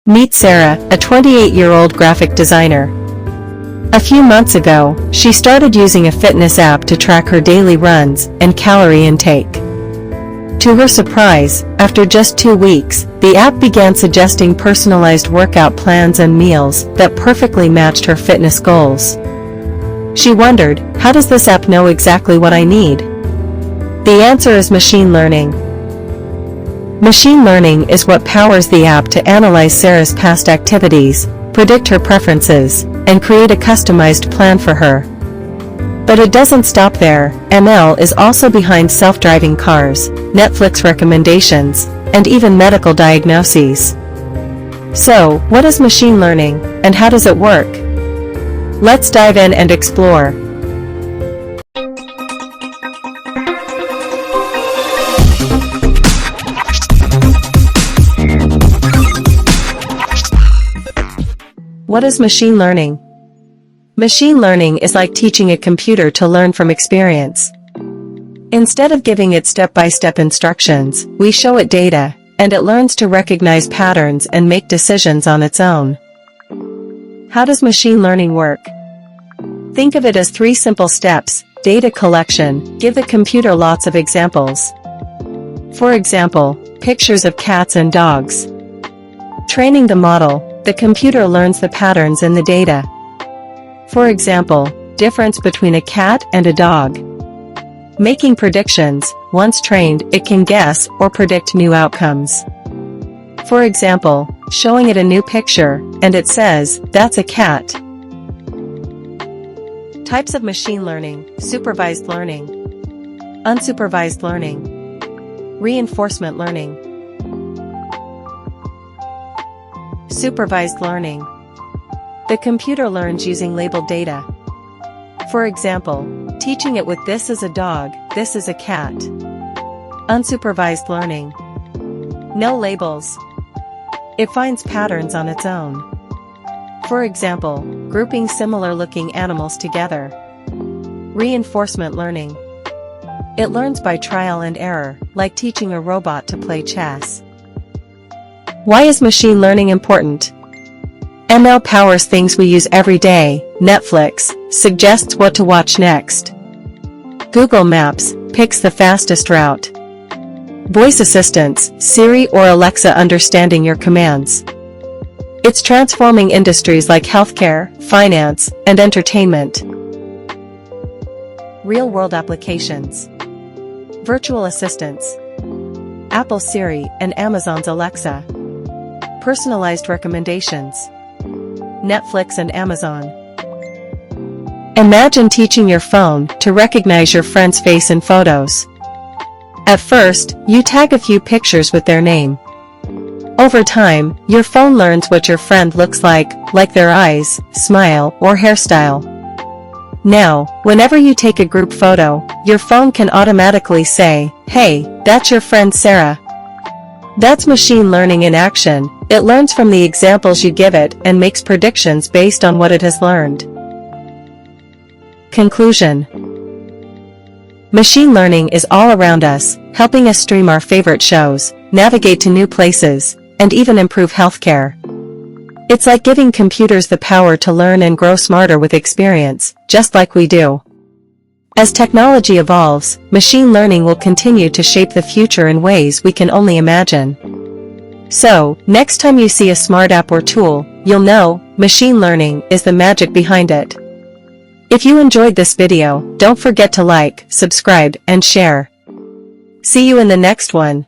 Meet Sarah, a 28-year-old graphic designer. A few months ago, she started using a fitness app to track her daily runs and calorie intake. To her surprise, after just 2 weeks, the app began suggesting personalized workout plans and meals that perfectly matched her fitness goals. She wondered, how does this app know exactly what I need? The answer is machine learning. Machine learning is what powers the app to analyze Sarah's past activities, predict her preferences, and create a customized plan for her. But it doesn't stop there. ML is also behind self-driving cars, Netflix recommendations, and even medical diagnoses. So, what is machine learning, and how does it work? Let's dive in and explore. What is machine learning? Machine learning is like teaching a computer to learn from experience. Instead of giving it step-by-step instructions, we show it data, and it learns to recognize patterns and make decisions on its own. How does machine learning work? Think of it as 3 simple steps: data collection, give the computer lots of examples. For example, pictures of cats and dogs. Training the model, the computer learns the patterns in the data. For example, difference between a cat and a dog. Making predictions, once trained, it can guess or predict new outcomes. For example, showing it a new picture, and it says, "That's a cat." Types of machine learning: supervised learning, unsupervised learning, reinforcement learning. Supervised learning. The computer learns using labeled data. For example, teaching it with "this is a dog, this is a cat." Unsupervised learning. No labels. It finds patterns on its own. For example, grouping similar-looking animals together. Reinforcement learning. It learns by trial and error, like teaching a robot to play chess. Why is machine learning important? ML powers things we use every day. Netflix suggests what to watch next. Google Maps picks the fastest route. Voice assistants, Siri or Alexa, understanding your commands. It's transforming industries like healthcare, finance, and entertainment. Real-world applications. Virtual assistants. Apple Siri and Amazon's Alexa. Personalized recommendations. Netflix and Amazon. Imagine teaching your phone to recognize your friend's face in photos. At first, you tag a few pictures with their name. Over time, your phone learns what your friend looks like their eyes, smile, or hairstyle. Now, whenever you take a group photo, your phone can automatically say, "Hey, that's your friend Sarah." That's machine learning in action. It learns from the examples you give it and makes predictions based on what it has learned. Conclusion. Machine learning is all around us, helping us stream our favorite shows, navigate to new places, and even improve healthcare. It's like giving computers the power to learn and grow smarter with experience, just like we do. As technology evolves, machine learning will continue to shape the future in ways we can only imagine. So, next time you see a smart app or tool, you'll know, machine learning is the magic behind it. If you enjoyed this video, don't forget to like, subscribe, and share. See you in the next one.